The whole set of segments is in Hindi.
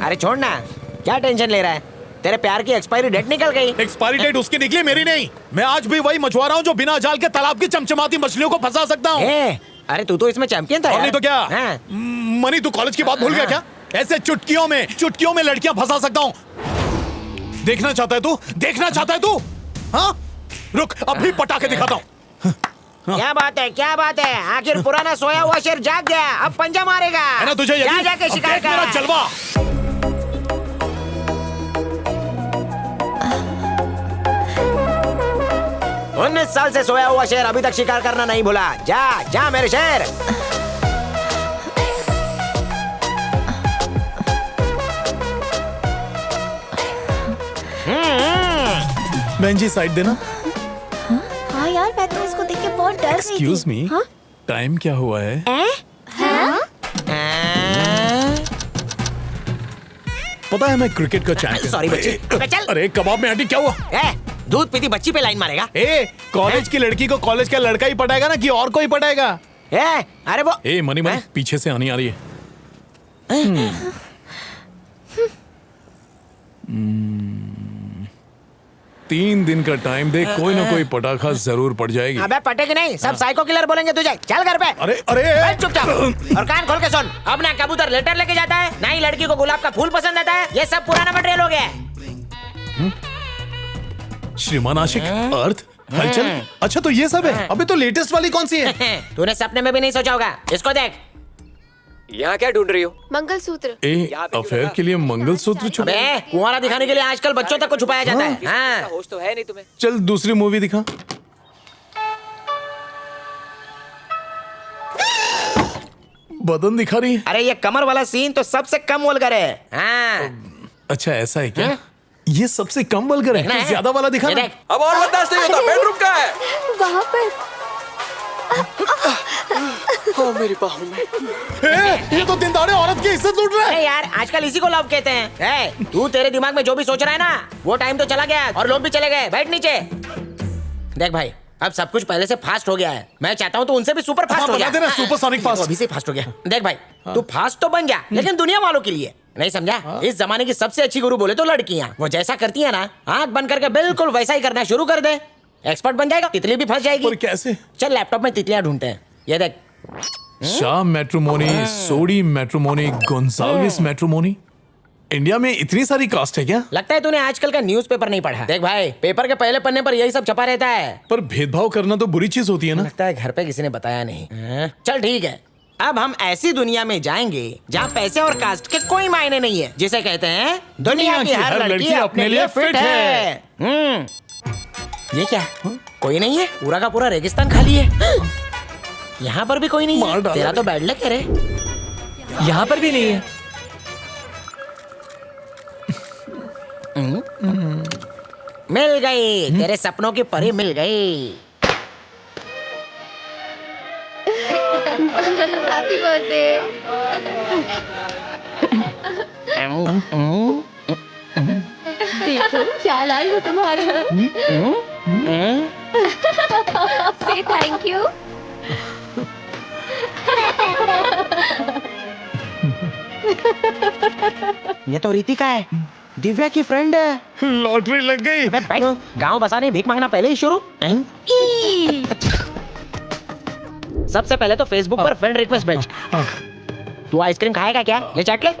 अरे छोड़ ना, क्या टेंशन ले रहा है? तेरे प्यार की एक्सपायरी डेट निकल गई। एक्सपायरी डेट उसकी निकली, मेरी नहीं। मैं आज भी वही मछुआरा हूँ जो बिना जाल के तालाब की चमचमाती मछलियों को फंसा सकता हूँ। अरे तू तो इसमें चैंपियन था और यार। नहीं तो क्या? हाँ। मनी, तू कॉलेज की बात भूल गया क्या? ऐसे चुटकियों में लड़कियां फंसा सकता हूँ। देखना चाहता है तू? देखना चाहता है तू? हाँ, रुक, अभी पटाखे दिखाता हूँ। क्या बात है, क्या बात है? आखिर पुराना सोया हुआ शेर जाग गया, अब पंजा मारेगा। है ना तुझे जा जाके अब शिकार देख मेरा कर। जलवा। 19 साल से सोया हुआ शेर अभी तक शिकार करना नहीं भूला। जा जा मेरे शेर। बहन जी साइड देना। हाँ यार, मैं तो उसको देख के बहुत डर गई थी। एक्सक्यूज मी, टाइम क्या हुआ है? पता है मैं क्रिकेट का चैंपियन। सॉरी बच्ची। अबे चल। अरे कबाब में आंटी क्या हुआ? दूध पीती बच्ची पे लाइन मारेगा। कॉलेज की लड़की को कॉलेज का लड़का ही पटाएगा ना कि और कोई पटाएगा? अरे वो मनी पीछे से आनी आ रही है। 3 दिन का टाइम दे, कोई ना कोई पटाखा जरूर पड़ जाएगी। अबे पटेगी नहीं, सब साइको किलर बोलेंगे तुझे। चल घर पे। अरे अरे बैठ चुपचाप और कान खोल के सुन। अब ना कबूतर लेटर लेके जाता है, ना ही लड़की को गुलाब का फूल पसंद आता है। ये सब पुराना मटेरियल हो गया है। श्रीमान आशिक, अर्थ, हलचल। अच्छा तो ये सब है। अबे तो लेटेस्ट वाली कौन सी है? तूने सपने में भी नहीं सोचा होगा। इसको देख। यहाँ क्या ढूंढ रही हो? मंगलसूत्र। अफेयर के लिए मंगलसूत्र छुपा? अबे कुंवारा दिखाने के लिए आजकल बच्चों तक को छुपाया जाता है। हाँ। होश तो है नहीं तुम्हें? चल दूसरी मूवी दिखा। बदन दिखा रही है। अरे ये कमर वाला सीन तो सबसे कम वल्गर है। हाँ। अच्छा ऐसा है क्या? ये सबसे कम वल्गर है। देखना है? ज्यादा वाला दिखा ये ना। देख। अब और बर्दाश्त नहीं होता। बेडरूम का है वहाँ पर मेरी बाहों में। ये तो दिनदाड़े औरत की इज्जत लूट रहा है। अरे यार आजकल इसी को लव कहते हैं। तू तेरे दिमाग में जो भी सोच रहा है ना, वो टाइम तो चला गया और लोग भी चले गए। बैठ नीचे। देख भाई, अब सब कुछ पहले से फास्ट हो गया है। मैं चाहता हूँ तो उनसे भी सुपर फास्ट हो बना देना, सुपरसोनिक फास्ट। अभी से फास्ट हो गया। देख भाई, तू फास्ट तो बन जा, लेकिन दुनिया वालों के लिए नहीं, समझा? इस जमाने की सबसे अच्छी गुरु बोले तो लड़कियां। वो जैसा करती है ना, आंख बंद करके बिल्कुल वैसा ही करना शुरू कर दे। एक्सपर्ट बन जाएगा। तितली भी फंस जाएगी। और कैसे? चल लैपटॉप में तितलियां ढूंढते हैं। ये देख। शाह मैट्रिमोनी, सोडी मैट्रिमोनी, गोंसाल्विस मैट्रिमोनी। इंडिया में इतनी सारी कास्ट है क्या? लगता है तूने आजकल का न्यूज़पेपर नहीं पढ़ा। देख भाई, पेपर के पहले पन्ने पर यही सब छपा रहता है। पर भेदभाव करना तो बुरी चीज होती है ना। लगता है घर पे किसी ने बताया नहीं। चल ठीक है, अब हम ऐसी दुनिया में जाएंगे जहाँ पैसे और कास्ट के कोई मायने नहीं है, जिसे कहते हैं दुनिया की हर लड़की अपने लिए फिट है। ये क्या? कोई नहीं है, पूरा का पूरा रेगिस्तान खाली है। यहाँ पर भी कोई नहीं है। तेरा तो बैड लक है रे। यहाँ पर भी नहीं है। मिल गई, तेरे सपनों की परी मिल गई। Happy birthday. देखो क्या लाई हो तुम्हारा। से थैंक यू। ये तो रितिका है, दिव्या की फ्रेंड है। लॉटरी लग गई। गांव बसाने भीख मांगना पहले ही शुरू। सबसे पहले तो फेसबुक पर फ्रेंड रिक्वेस्ट भेज। तू आइसक्रीम खाएगा क्या? ले चाट ले।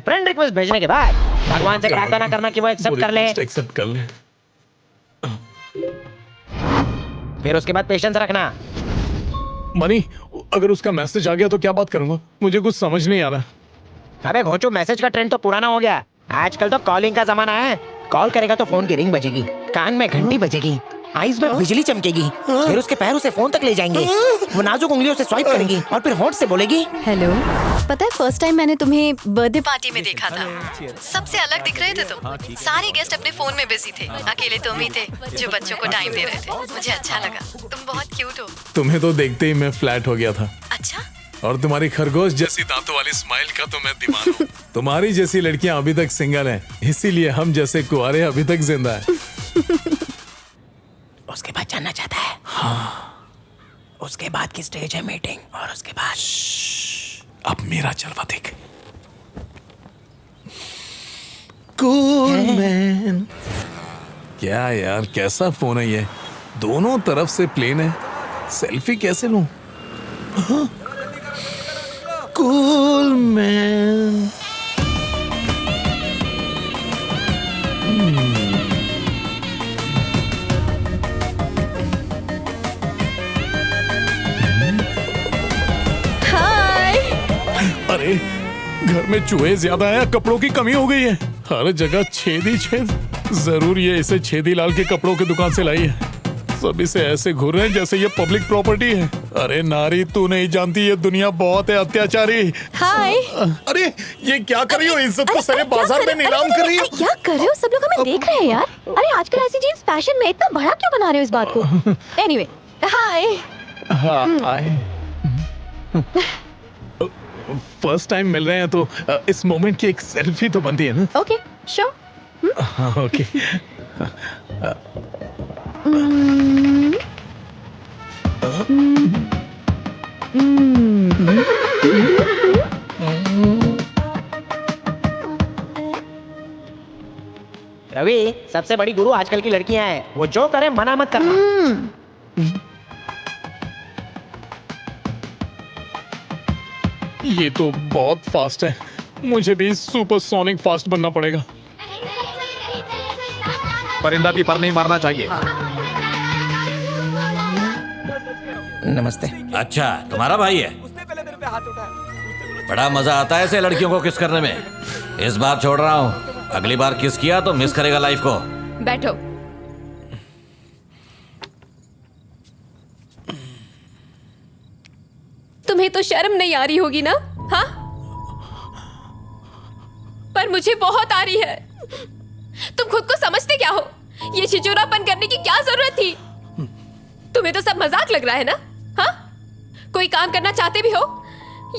फ्रेंड रिक्वेस्ट भेजने के बाद भगवान से प्रार्थना करना कि वो एक्सेप्ट कर ले। एक्सेप्ट कर ले। फिर उसके बाद पेशेंस रखना। मनी, अगर उसका मैसेज आ गया तो क्या बात करूंगा? मुझे कुछ समझ नहीं आ रहा। अबे घोचो, मैसेज का ट्रेंड तो पुराना हो गया। आजकल तो कॉलिंग का जमाना है। कॉल करेगा तो फोन की रिंग बजेगी, कान में घंटी बजेगी, आईज में बिजली चमकेगी, फिर उसके पैर उसे फोन तक ले जाएंगे। वो नाजुक उंगलियों से स्वाइप करेंगी और फिर होंठ से बोलेगी हेलो। पता है फर्स्ट टाइम मैंने तुम्हें बर्थडे पार्टी में देखा था, सबसे अलग दिख रहे थे तुम। सारे गेस्ट अपने फोन में बिजी थे, अकेले तुम ही थे जो बच्चों को टाइम दे रहे थे। मुझे अच्छा लगा, तुम बहुत क्यूट हो। तुम्हें तो देखते ही मैं फ्लैट हो गया था। अच्छा, और तुम्हारी खरगोश जैसी दांतों वाली स्माइल का तो मैं दीवाना हूँ। तुम्हारी जैसी लड़कियां अभी तक सिंगल हैं, इसीलिए हम जैसे कुंवारे अभी तक जिंदा हैं। उसके बाद जानना चाहता है? हाँ। उसके बाद की स्टेज है मीटिंग, और उसके बाद अब मेरा जलवा देख। Cool man. क्या यार, कैसा फोन है ये? दोनों तरफ से प्लेन है, सेल्फी कैसे लूं? Cool man. हाय। अरे घर में चूहे ज्यादा है, कपड़ों की कमी हो गई है, हर जगह छेद ही छेद। जरूर ये इसे छेदी लाल के कपड़ों की दुकान से लाई है। सब इसे ऐसे घूर रहे हैं जैसे ये पब्लिक प्रॉपर्टी है। अरे नारी, तू नहीं जानती ये दुनिया बहुत है अत्याचारी। हाय। अरे ये क्या कर रही हो? इज्जत को सारे बाजार में नीलाम कर रही हो। क्या कर रहे हो? सब लोग हमें देख रहे हैं यार। अरे आजकल ऐसी जीन्स फैशन में इतना बड़ा क्यों बना रहे हो इस बात को? एनीवे, हाय। फर्स्ट टाइम मिल रहे हैं तो इस मोमेंट की एक सेल्फी तो बनती है ना? Okay, sure. ओके। रवि, सबसे बड़ी गुरु आजकल की लड़कियां हैं। वो जो करे मना मत करना। ये तो बहुत फास्ट है, मुझे भी सुपरसोनिक फास्ट बनना पड़ेगा। परिंदा भी पर नहीं मारना चाहिए। नमस्ते। अच्छा, तुम्हारा भाई है? बड़ा मजा आता है ऐसे लड़कियों को किस करने में। इस बार छोड़ रहा हूँ, अगली बार किस किया तो मिस करेगा लाइफ को। बैठो। तुम्हें तो शर्म नहीं आ रही होगी ना? हाँ, पर मुझे बहुत आ रही है। तुम खुद को समझते क्या हो? ये छिचोरापन करने की क्या जरूरत थी? तुम्हें तो सब मजाक लग रहा है ना? हाँ, कोई काम करना चाहते भी हो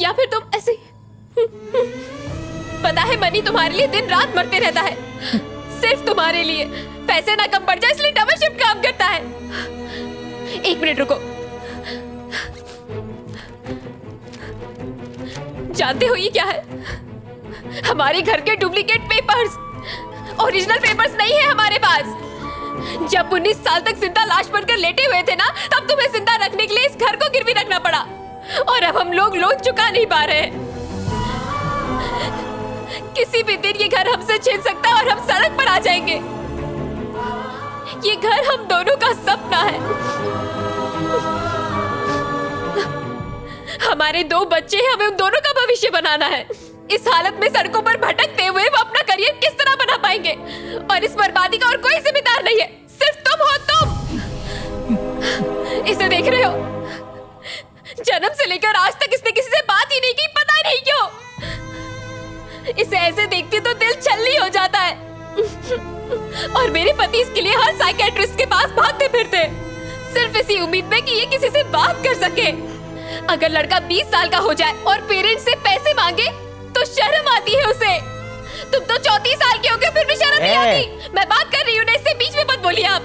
या फिर तुम ऐसे? पता है मनी तुम्हारे लिए दिन रात मरते रहता है, सिर्फ तुम्हारे लिए। पैसे ना कम पड़ जाए इसलिए डबल शिफ्ट काम करता है। एक मिनट रुको। जानते हो ये क्या है? हमारे घर के डुप्लीकेट पेपर्स। ओरिजिनल पेपर्स नहीं है हमारे पास। जब 19 साल तक जिंदा लाश बनकर लेटे हुए थे ना, तब तुम्हें जिंदा रखने के लिए इस घर को गिरवी रखना पड़ा। और अब हम लोग लोन चुका नहीं पा रहे हैं। किसी भी दिन ये घर हमसे छीन सकता है और हम सड़क पर आ जाएंगे। ये घर हम दोनों का सपना है। हमारे 2 बच्चे हैं, हमें उन दोनों का भविष्य बनाना है। इस हालत में सड़कों पर भटकते हुए वो अपना करियर किस तरह बना पाएंगे? और इस बर्बादी का और कोई जिम्मेदार नहीं है, सिर्फ तुम हो। तुम इसे देख रहे हो? जन्म से लेकर आज तक इसने किसी से बात ही नहीं की, पता ही नहीं क्यों। इसे ऐसे देखती तो दिल छलनी हो जाता है। और मेरे पति इसके लिए हर साइकियाट्रिस्ट के पास भागते फिरते, सिर्फ इसी उम्मीद में कि ये किसी से बात कर सके। अगर लड़का 20 साल का हो जाए और पेरेंट्स से पैसे मांगे तो शर्म आती है उसे। तुम तो 34 साल के हो गए, फिर भी शर्म नहीं आती। मैं बात कर रही हूँ ना, इससे बीच में मत बोलिए आप।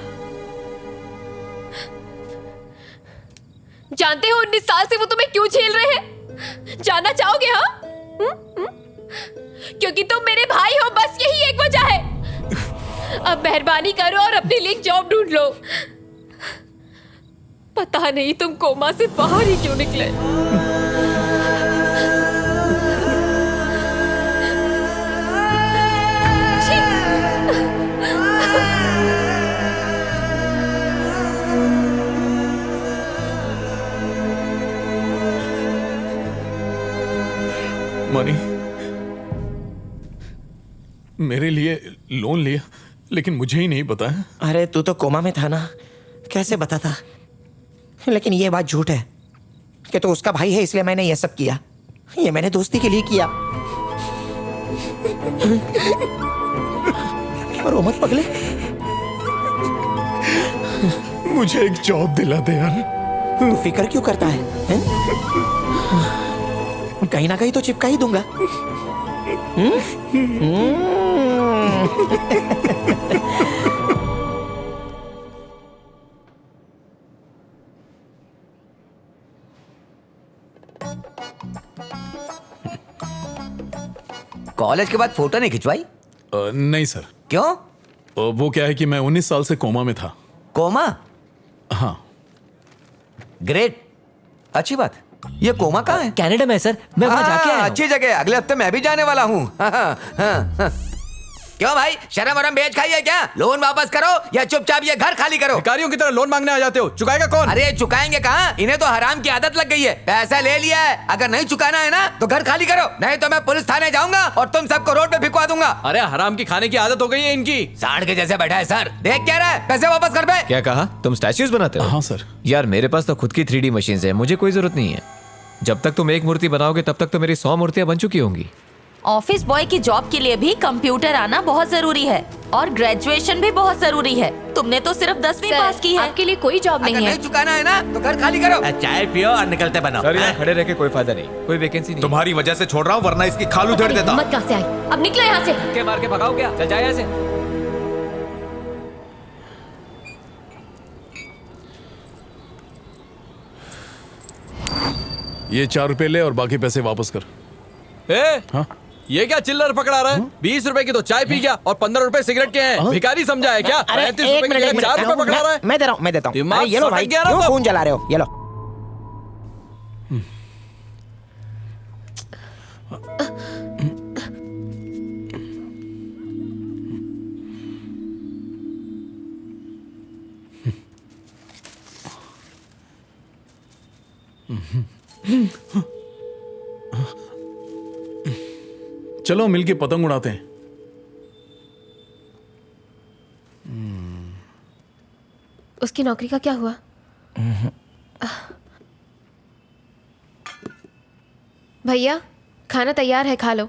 जानते हो 19 साल से वो तुम्हें क्यों झेल रहे हैं? जानना चाहोगे? हाँ, क्योंकि तुम मेरे भाई हो, बस यही एक वजह है। अब मेहरबानी करो और अपने लिए जॉब ढूंढ लो। पता नहीं तुम कोमा से बाहर ही क्यों निकले। मनी, मेरे लिए लोन लिया, लेकिन मुझे ही नहीं पता है। अरे तू तो कोमा में था ना, कैसे बता था? लेकिन ये बात झूठ है कि तू उसका भाई है इसलिए मैंने ये सब किया। ये मैंने दोस्ती के लिए किया। रो मत पगले। मुझे एक जॉब दिला दे यार। तू फिक्र क्यों करता है? कहीं ना कहीं तो चिपका ही दूंगा। कॉलेज के बाद फोटो नहीं खिंचवाई? नहीं सर। क्यों? वो क्या है कि मैं 19 साल से कोमा में था। कोमा? हाँ। ग्रेट, अच्छी बात। ये कोमा कहाँ है? कनाडा में है सर, मैं वहाँ जाके आया हूँ। अच्छी जगह है, अगले हफ्ते मैं भी जाने वाला हूँ। क्यों भाई, शर्म वरम बेच खाई है क्या? लोन वापस करो या चुपचाप ये घर खाली करो। भिखारियों की तरह लोन मांगने आ जाते हो, चुकाएगा कौन? अरे चुकाएंगे कहाँ, इन्हें तो हराम की आदत लग गई है। पैसा ले लिया है, अगर नहीं चुकाना है ना तो घर खाली करो, नहीं तो मैं पुलिस थाने जाऊंगा और तुम सबको रोड पे भिजवा दूंगा। अरे हराम की खाने की आदत हो गई है इनकी। सांड के जैसे बैठा है सर, देख क्या रहा है, पैसे वापस कर बे। क्या कहा? तुम स्टैच्यूज बनाते हो? हाँ सर। यार मेरे पास तो खुद की 3D मशीन्स है, मुझे कोई जरूरत नहीं है। जब तक तुम एक मूर्ति बनाओगे तब तक तो मेरी 100 मूर्तियां बन चुकी होंगी। ऑफिस बॉय की जॉब के लिए भी कंप्यूटर आना बहुत जरूरी है और ग्रेजुएशन भी बहुत जरूरी है। तुमने तो सिर्फ 10वीं पास की है। आपके लिए कोई जॉब अगर नहीं है। नहीं चुकाना है ना तो घर खाली करो। चाय पियो और निकलते बनाओ। सर यहाँ खड़े रह के कोई फायदा नहीं, कोई वैकेंसी नहीं। तुम्हारी वजह से छोड़ रहा हूँ, वरना इसकी खाल उधेड़ देता। हिम्मत कहाँ से आई? अब निकलो यहाँ से। के मार के भगाओ क्या? चल जाए यहाँ से। ये 4 रुपए ले और बाकी पैसे वापस कर। ए, हाँ? ये क्या चिल्लर पकड़ा रहा है? 20 रुपए की तो चाय पी गया और 15 रुपए सिगरेट के हैं। भिखारी समझा है क्या? अरे 35 एक रुपए मिनट, के एक लिए 4 रुपए पकड़ा रहा है। मैं दे रहा हूँ, मैं देता हूँ। दिमाग अरे ये लो सटक भाई, गया ना क्यों तब? फोन चला रहे हो? ये लो। चलो मिलके पतंग उड़ाते हैं। उसकी नौकरी का क्या हुआ? भैया खाना तैयार है, खा लो।